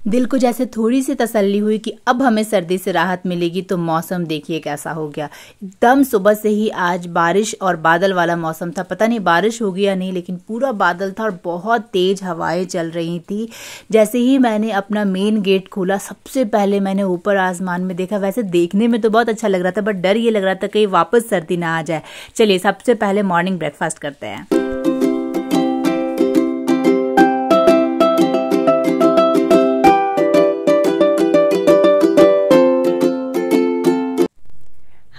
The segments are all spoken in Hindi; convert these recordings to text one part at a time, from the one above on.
दिल को जैसे थोड़ी सी तसल्ली हुई कि अब हमें सर्दी से राहत मिलेगी। तो मौसम देखिए कैसा हो गया, एकदम सुबह से ही आज बारिश और बादल वाला मौसम था। पता नहीं बारिश होगी या नहीं, लेकिन पूरा बादल था और बहुत तेज हवाएं चल रही थी। जैसे ही मैंने अपना मेन गेट खोला, सबसे पहले मैंने ऊपर आसमान में देखा। वैसे देखने में तो बहुत अच्छा लग रहा था, बट डर ये लग रहा था कहीं वापस सर्दी ना आ जाए। चलिए सबसे पहले मॉर्निंग ब्रेकफास्ट करते हैं।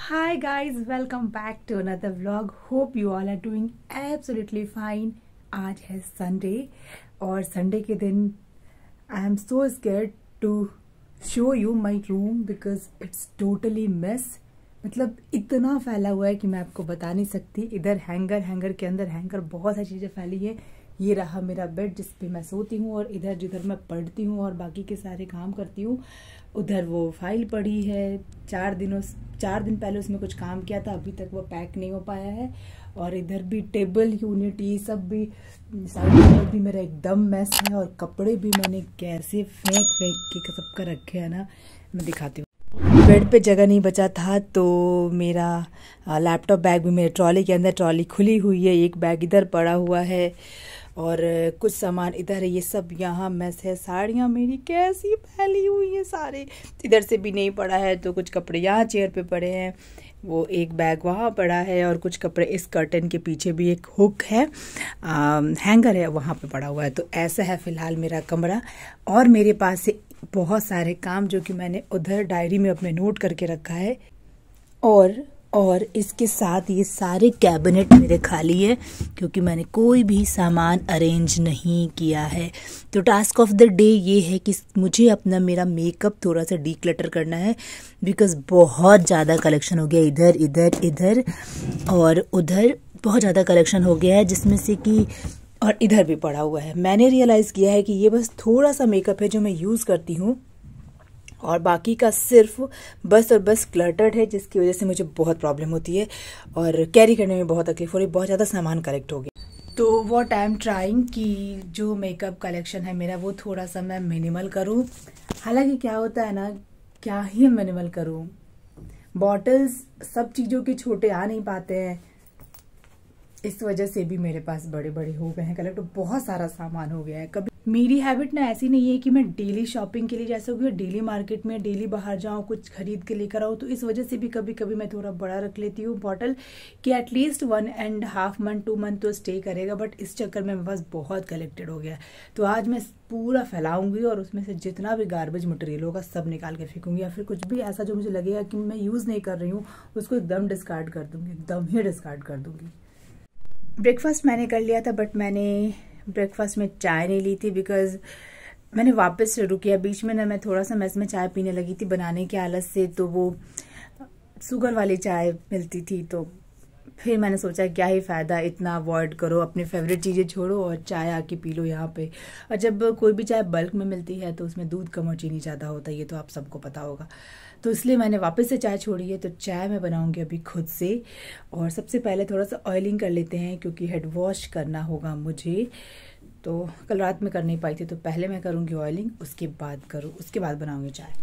Hi guys, welcome back to another vlog. Hope you all are doing absolutely fine. आज है संडे और संडे के दिन I am so scared to show you my room because it's totally mess. मतलब इतना फैला हुआ है कि मैं आपको बता नहीं सकती। इधर हैंगर के अंदर हैंगर, बहुत सारी चीज़ें फैली है। ये रहा मेरा बेड जिस पे मैं सोती हूँ, और इधर जिधर मैं पढ़ती हूँ और बाकी के सारे काम करती हूँ, उधर वो फाइल पड़ी है। 4 दिन पहले उसमें कुछ काम किया था, अभी तक वो पैक नहीं हो पाया है। और इधर भी टेबल यूनिट ये सब भी, साइड में भी मेरा एकदम मैस है। और कपड़े भी मैंने कैसे फेंक के सबका रखे हैं ना, मैं दिखाती हूँ। बेड पे जगह नहीं बचा था तो मेरा लैपटॉप बैग भी मेरे ट्रॉली के अंदर, ट्रॉली खुली हुई है। एक बैग इधर पड़ा हुआ है और कुछ सामान इधर है। ये सब यहाँ मैस है। साड़ियाँ मेरी कैसी फैली हुई है सारे, इधर से भी नहीं पड़ा है तो कुछ कपड़े यहाँ चेयर पे पड़े हैं। वो एक बैग वहाँ पड़ा है और कुछ कपड़े इस कर्टन के पीछे भी एक हुक है, हैंगर है, वहाँ पे पड़ा हुआ है। तो ऐसा है फिलहाल मेरा कमरा। और मेरे पास से बहुत सारे काम जो कि मैंने उधर डायरी में अपने नोट करके रखा है। और इसके साथ ये सारे कैबिनेट मेरे खाली है क्योंकि मैंने कोई भी सामान अरेंज नहीं किया है। तो टास्क ऑफ द डे ये है कि मुझे अपना मेरा मेकअप थोड़ा सा डीक्लटर करना है, बिकॉज बहुत ज़्यादा कलेक्शन हो गया। इधर और उधर बहुत ज़्यादा कलेक्शन हो गया है, जिसमें से कि और इधर भी पड़ा हुआ है। मैंने रियलाइज़ किया है कि ये बस थोड़ा सा मेकअप है जो मैं यूज़ करती हूँ, और बाकी का सिर्फ बस और बस क्लटर्ड है, जिसकी वजह से मुझे बहुत प्रॉब्लम होती है और कैरी करने में बहुत तकलीफ हो रही है। बहुत ज़्यादा सामान कलेक्ट हो गया। तो व्हाट आई एम ट्राइंग कि जो मेकअप कलेक्शन है मेरा, वो थोड़ा सा मैं मिनिमल करूँ। हालांकि क्या होता है ना, क्या ही मिनिमल करूँ, बॉटल्स सब चीज़ों के छोटे आ नहीं पाते हैं, इस वजह से भी मेरे पास बड़े बड़े हो गए हैं कलेक्ट। बहुत सारा सामान हो गया है। कभी मेरी हैबिट ना ऐसी नहीं है कि मैं डेली शॉपिंग के लिए, जैसे हो डेली मार्केट में डेली बाहर जाऊँ कुछ खरीद के लेकर आऊँ, तो इस वजह से भी कभी कभी मैं थोड़ा बड़ा रख लेती हूँ बॉटल कि एटलीस्ट 1.5 मंथ 2 मंथ तो स्टे करेगा। बट इस चक्कर में मेरे पास बहुत कलेक्टेड हो गया है। तो आज मैं पूरा फैलाऊंगी और उसमें से जितना भी गार्बेज मटेरियल होगा सब निकाल के फेंकूंगी, या फिर कुछ भी ऐसा जो मुझे लगेगा कि मैं यूज़ नहीं कर रही हूँ उसको एकदम डिस्कार्ड कर दूंगी, एकदम ही डिस्कार्ड कर दूंगी। ब्रेकफास्ट मैंने कर लिया था, बट मैंने ब्रेकफास्ट में चाय नहीं ली थी बिकॉज मैंने वापस शुरू किया। बीच में ना मैं थोड़ा सा मेस में चाय पीने लगी थी बनाने के आलस से, तो वो शुगर वाली चाय मिलती थी। तो फिर मैंने सोचा क्या ही फ़ायदा, इतना अवॉइड करो, अपनी फेवरेट चीज़ें छोड़ो और चाय आके पी लो यहाँ पे। और जब कोई भी चाय बल्क में मिलती है तो उसमें दूध कम और चीनी ज़्यादा होता है, ये तो आप सबको पता होगा। तो इसलिए मैंने वापस से चाय छोड़ी है। तो चाय मैं बनाऊंगी अभी खुद से। और सबसे पहले थोड़ा सा ऑयलिंग कर लेते हैं क्योंकि हेड वॉश करना होगा मुझे। तो कल रात में कर नहीं पाई थी, तो पहले मैं करूँगी ऑयलिंग, उसके बाद बनाऊंगी चाय।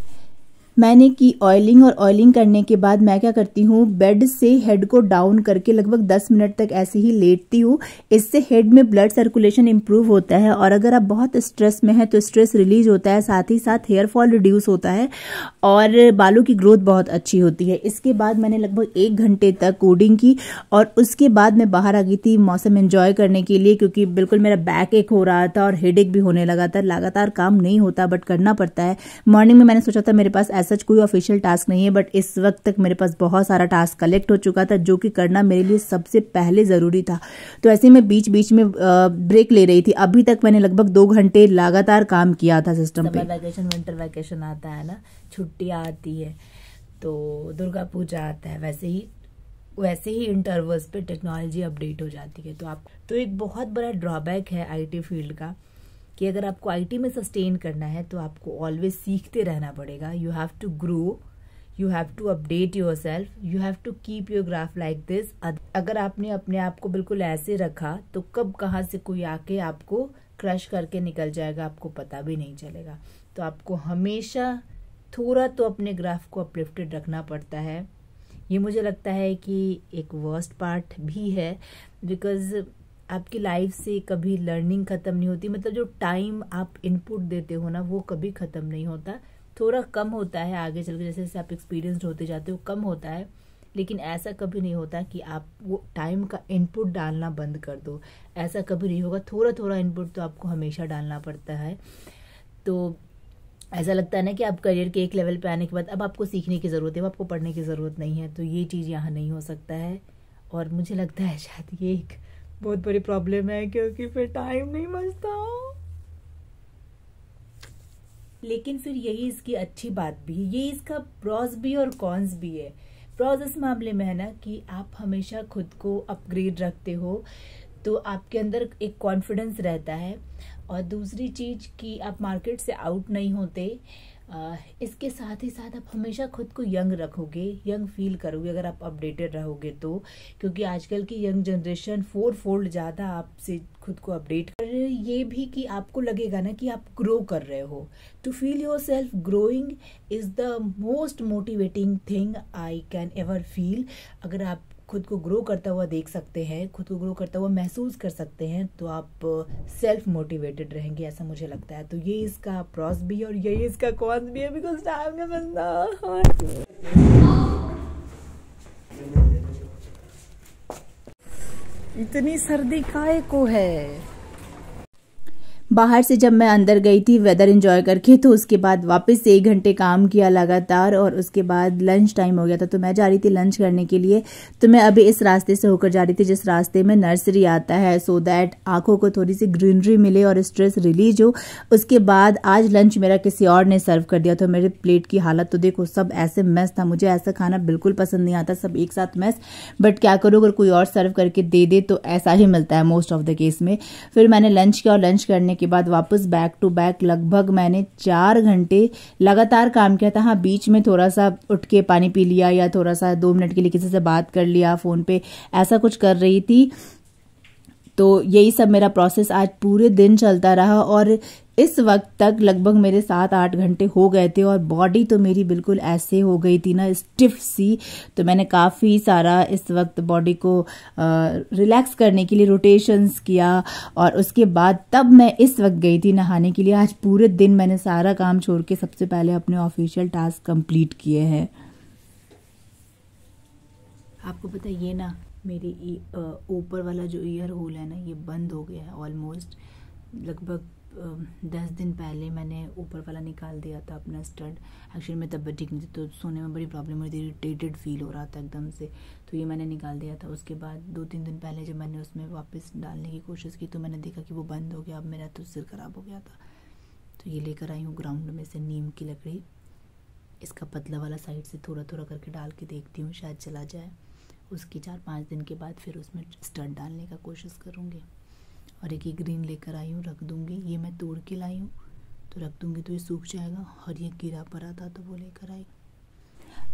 मैंने की ऑयलिंग, और ऑयलिंग करने के बाद मैं क्या करती हूँ, बेड से हेड को डाउन करके लगभग 10 मिनट तक ऐसे ही लेटती हूँ। इससे हेड में ब्लड सर्कुलेशन इंप्रूव होता है, और अगर आप बहुत स्ट्रेस में हैं तो स्ट्रेस रिलीज होता है, साथ ही साथ हेयर फॉल रिड्यूस होता है और बालों की ग्रोथ बहुत अच्छी होती है। इसके बाद मैंने लगभग 1 घंटे तक कोडिंग की, और उसके बाद मैं बाहर आ गई थी मौसम एंजॉय करने के लिए, क्योंकि बिल्कुल मेरा बैक एक हो रहा था और हेडेक भी होने लगा था। लगातार काम नहीं होता बट करना पड़ता है। मॉर्निंग में मैंने सोचा था मेरे पास सच कोई ऑफिशियल टास्क नहीं है, बट इस वक्त तक मेरे पास बहुत सारा टास्क कलेक्ट हो चुका था जो कि करना मेरे लिए सबसे पहले ज़रूरी था। तो ऐसे में बीच बीच में ब्रेक ले रही थी। अभी तक मैंने लगभग 2 घंटे लगातार काम किया था सिस्टम पे। वैकेशन, विंटर वैकेशन आता है ना, छुट्टियाँ आती है, तो दुर्गा पूजा आता है, वैसे ही इंटरवल्स पे टेक्नोलॉजी अपडेट हो जाती है। तो एक बहुत बड़ा ड्रॉबैक है आईटी फील्ड का कि अगर आपको आईटी में सस्टेन करना है तो आपको ऑलवेज सीखते रहना पड़ेगा। You have to grow, you have to update yourself, you have to keep your graph like this. अगर आपने अपने आप को बिल्कुल ऐसे रखा तो कब कहाँ से कोई आके आपको क्रश करके निकल जाएगा, आपको पता भी नहीं चलेगा। तो आपको हमेशा थोड़ा तो अपने ग्राफ को अपलिफ्टेड रखना पड़ता है। ये मुझे लगता है कि एक वर्स्ट पार्ट भी है, बिकॉज आपकी लाइफ से कभी लर्निंग ख़त्म नहीं होती। मतलब जो टाइम आप इनपुट देते हो ना, वो कभी ख़त्म नहीं होता। थोड़ा कम होता है आगे चल के, जैसे जैसे आप एक्सपीरियंस्ड होते जाते हो कम होता है, लेकिन ऐसा कभी नहीं होता कि आप वो टाइम का इनपुट डालना बंद कर दो। ऐसा कभी नहीं होगा। थोड़ा थोड़ा इनपुट तो आपको हमेशा डालना पड़ता है। तो ऐसा लगता है ना कि आप करियर के एक लेवल पे आने के बाद अब आपको सीखने की ज़रूरत है, आपको पढ़ने की ज़रूरत नहीं है। तो ये चीज़ यहाँ नहीं हो सकता है, और मुझे लगता है शायद ये एक बहुत बड़ी प्रॉब्लम है, क्योंकि फिर टाइम नहीं बचता। लेकिन फिर यही इसकी अच्छी बात भी है, ये इसका प्रॉस भी और कॉन्स भी है। प्रॉस इस मामले में है ना कि आप हमेशा खुद को अपग्रेड रखते हो, तो आपके अंदर एक कॉन्फिडेंस रहता है। और दूसरी चीज़ कि आप मार्केट से आउट नहीं होते। इसके साथ ही साथ आप हमेशा खुद को यंग रखोगे, यंग फील करोगे अगर आप अपडेटेड रहोगे तो, क्योंकि आजकल की यंग जनरेशन 4 फोल्ड ज़्यादा आपसे खुद को अपडेट कर रहे हैं। ये भी कि आपको लगेगा ना कि आप ग्रो कर रहे हो। To feel yourself growing is the most motivating thing I can ever feel. अगर आप खुद को ग्रो करता हुआ देख सकते हैं, खुद को ग्रो करता हुआ महसूस कर सकते हैं, तो आप सेल्फ मोटिवेटेड रहेंगे, ऐसा मुझे लगता है। तो ये इसका प्रॉस भी और ये इसका कॉन्स भी है, बिकॉज टाइम का बंदा। इतनी सर्दी काहे को है। बाहर से जब मैं अंदर गई थी वेदर एंजॉय करके, तो उसके बाद वापस से 1 घंटे काम किया लगातार, और उसके बाद लंच टाइम हो गया था। तो मैं जा रही थी लंच करने के लिए। तो मैं अभी इस रास्ते से होकर जा रही थी जिस रास्ते में नर्सरी आता है, सो दैट आंखों को थोड़ी सी ग्रीनरी मिले और स्ट्रेस रिलीज हो। उसके बाद आज लंच मेरा किसी और ने सर्व कर दिया। तो मेरे प्लेट की हालत तो देखो, सब ऐसे मैस था। मुझे ऐसा खाना बिल्कुल पसंद नहीं आता, सब एक साथ मैस। बट क्या करूँ, अगर कोई और सर्व करके दे दे तो ऐसा ही मिलता है मोस्ट ऑफ द केस में। फिर मैंने लंच किया, और लंच करने के बाद वापस बैक टू बैक लगभग मैंने 4 घंटे लगातार काम किया था। हाँ, बीच में थोड़ा सा उठ के पानी पी लिया, या थोड़ा सा 2 मिनट के लिए किसी से बात कर लिया फोन पे, ऐसा कुछ कर रही थी। तो यही सब मेरा प्रोसेस आज पूरे दिन चलता रहा, और इस वक्त तक लगभग मेरे 7-8 घंटे हो गए थे, और बॉडी तो मेरी बिल्कुल ऐसे हो गई थी ना, स्टिफ सी। तो मैंने काफ़ी सारा इस वक्त बॉडी को रिलैक्स करने के लिए रोटेशंस किया, और उसके बाद तब मैं इस वक्त गई थी नहाने के लिए। आज पूरे दिन मैंने सारा काम छोड़ के सबसे पहले अपने ऑफिशियल टास्क कंप्लीट किए हैं। आपको पता है, ये ना मेरी ऊपर वाला जो ईयर होल है ना, ये बंद हो गया है ऑलमोस्ट। लगभग 10 दिन पहले मैंने ऊपर वाला निकाल दिया था अपना स्टड। एक्चुअली मैं तबीयत ठीक नहीं थी, तो सोने में बड़ी प्रॉब्लम हो रही थी, इरिटेटेड फील हो रहा था एकदम से। तो ये मैंने निकाल दिया था। उसके बाद 2-3 दिन पहले जब मैंने उसमें वापस डालने की कोशिश की, तो मैंने देखा कि वो बंद हो गया। अब मेरा तो सिर खराब हो गया था। तो ये लेकर आई हूँ ग्राउंड में से नीम की लकड़ी। इसका पतला वाला साइड से थोड़ा थोड़ा करके डाल के देखती हूँ, शायद चला जाए। उसके 4-5 दिन के बाद फिर उसमें स्टड डालने का कोशिश करूँगी। और एक ही ग्रीन लेकर आई हूँ, रख दूँगी। ये मैं तोड़ के लाई हूँ, तो रख दूँगी तो ये सूख जाएगा। और ये गिरा पड़ा था तो वो लेकर आई।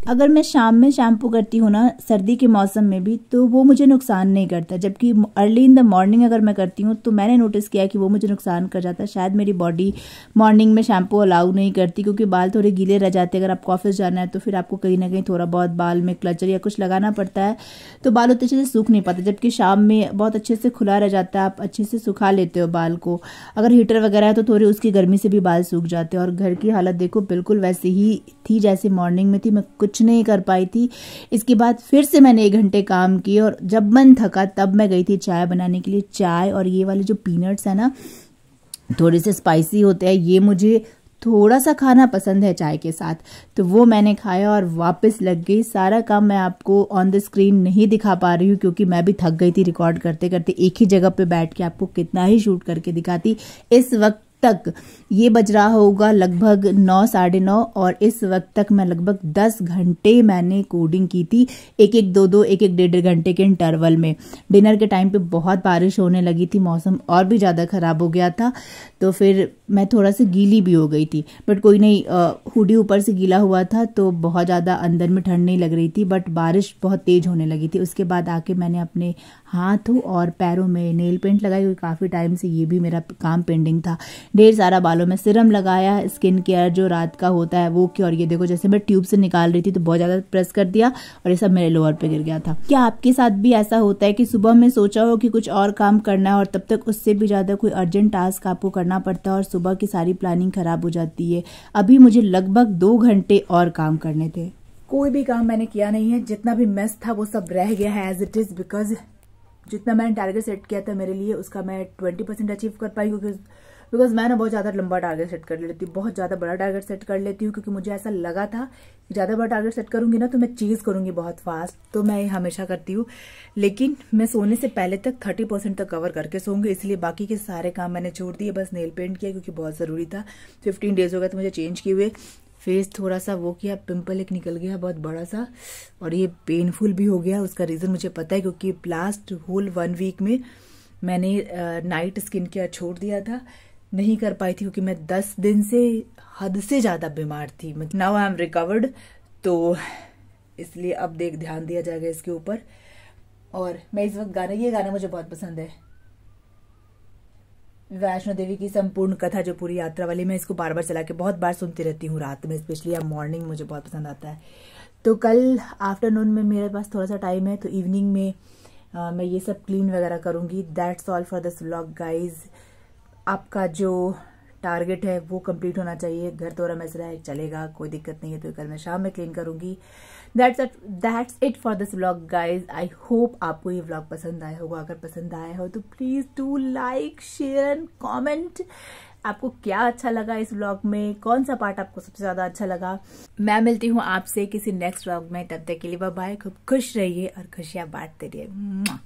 अगर मैं शाम में शैम्पू करती हूँ ना, सर्दी के मौसम में भी, तो वो मुझे नुकसान नहीं करता। जबकि अर्ली इन द मॉर्निंग अगर मैं करती हूँ, तो मैंने नोटिस किया कि वो मुझे नुकसान कर जाता है। शायद मेरी बॉडी मॉर्निंग में शैम्पू अलाउ नहीं करती, क्योंकि बाल थोड़े गीले रह जाते हैं। अगर आपको ऑफिस जाना है तो फिर आपको कहीं ना कहीं थोड़ा बहुत बाल में क्लचर या कुछ लगाना पड़ता है, तो बाल उतने अच्छे से सूख नहीं पाते। जबकि शाम में बहुत अच्छे से खुला रह जाता है, आप अच्छे से सुखा लेते हो बाल को। अगर हीटर वगैरह है तो थोड़ी उसकी गर्मी से भी बाल सूख जाते हैं। और घर की हालत देखो, बिल्कुल वैसे ही थी जैसे मॉर्निंग में थी। मैं कुछ नहीं कर पाई थी। इसके बाद फिर से मैंने 1 घंटे काम किए, और जब मन थका तब मैं गई थी चाय बनाने के लिए। चाय और ये वाले जो पीनट्स है ना, थोड़े से स्पाइसी होते हैं, ये मुझे थोड़ा सा खाना पसंद है चाय के साथ, तो वो मैंने खाया और वापस लग गई। सारा काम मैं आपको ऑन द स्क्रीन नहीं दिखा पा रही हूँ, क्योंकि मैं भी थक गई थी रिकॉर्ड करते करते। एक ही जगह पे बैठ के आपको कितना ही शूट करके दिखाती। इस वक्त तक, ये बज रहा होगा लगभग 9 साढ़े 9, और इस वक्त तक मैं लगभग 10 घंटे मैंने कोडिंग की थी, एक एक दो दो एक एक डेढ़ घंटे के इंटरवल में। डिनर के टाइम पे बहुत बारिश होने लगी थी, मौसम और भी ज़्यादा ख़राब हो गया था, तो फिर मैं थोड़ा सी गीली भी हो गई थी, बट कोई नहीं, हुडी ऊपर से गीला हुआ था तो बहुत ज़्यादा अंदर में ठंड नहीं लग रही थी, बट बारिश बहुत तेज़ होने लगी थी। उसके बाद आके मैंने अपने हाथों और पैरों में नेल पेंट लगाई, क्योंकि काफ़ी टाइम से ये भी मेरा काम पेंडिंग था। ढेर सारा बालों में सिरम लगाया, स्किन केयर जो रात का होता है वो किया, और ये देखो जैसे मैं ट्यूब से निकाल रही थी तो बहुत ज़्यादा प्रेस कर दिया और ये सब मेरे लोअर पे गिर गया था। क्या आपके साथ भी ऐसा होता है कि सुबह में सोचा हो कि कुछ और काम करना है और तब तक उससे भी ज़्यादा कोई अर्जेंट टास्क आपको करना पड़ता है और सुबह की सारी प्लानिंग खराब हो जाती है? अभी मुझे लगभग 2 घंटे और काम करने थे। कोई भी काम मैंने किया नहीं है, जितना भी मेस था वो सब रह गया है एज इट इज, बिकॉज जितना मैंने टारगेट सेट किया था मेरे लिए उसका मैं 20% अचीव कर पाई, बिकॉज मैं ना बहुत ज़्यादा लंबा टारगेट सेट कर लेती हूँ, बहुत ज़्यादा बड़ा टारगेट सेट कर लेती हूँ, क्योंकि मुझे ऐसा लगा था कि ज़्यादा बड़ा टारगेट सेट करूंगी ना तो मैं चीज़ करूंगी बहुत फास्ट, तो मैं ये हमेशा करती हूँ। लेकिन मैं सोने से पहले तक 30% तक कवर करके सोऊंगी, इसलिए बाकी के सारे काम मैंने छोड़ दिए, बस नेल पेंट किया क्योंकि बहुत ज़रूरी था। 15 डेज हो गए तो मुझे चेंज किए हुए, फेस थोड़ा सा वो किया, पिंपल एक निकल गया बहुत बड़ा सा, और ये पेनफुल भी हो गया। उसका रीज़न मुझे पता है, क्योंकि लास्ट होल 1 वीक में मैंने नाइट स्किन केयर छोड़ दिया था, नहीं कर पाई थी, क्योंकि मैं 10 दिन से हद से ज़्यादा बीमार थी। नाउ आई एम रिकवर्ड, तो इसलिए अब ध्यान दिया जाएगा इसके ऊपर। और मैं इस वक्त ये गाना मुझे बहुत पसंद है, वैष्णो देवी की संपूर्ण कथा, जो पूरी यात्रा वाली, मैं इसको बार बार चला के बहुत बार सुनती रहती हूँ रात में, स्पेशली या मॉर्निंग मुझे बहुत पसंद आता है। तो कल आफ्टरनून में मेरे पास थोड़ा सा टाइम है, तो इवनिंग में मैं ये सब क्लीन वगैरह करूँगी। That's all for this vlog guys. आपका जो टारगेट है वो कंप्लीट होना चाहिए। घर थोड़ा मैस रहा है, चलेगा, कोई दिक्कत नहीं है, तो कल मैं शाम में क्लीन करूंगी। That's it for this vlog guys. I hope आपको ये व्लॉग पसंद आया होगा। अगर पसंद आया हो तो please do like, share and comment. आपको क्या अच्छा लगा इस व्लॉग में, कौन सा पार्ट आपको सबसे ज्यादा अच्छा लगा। मैं मिलती हूँ आपसे किसी नेक्स्ट व्लॉग में, तब तक के लिए बाय बाय। खूब खुश रहिए और खुशियां बांटते रहिए।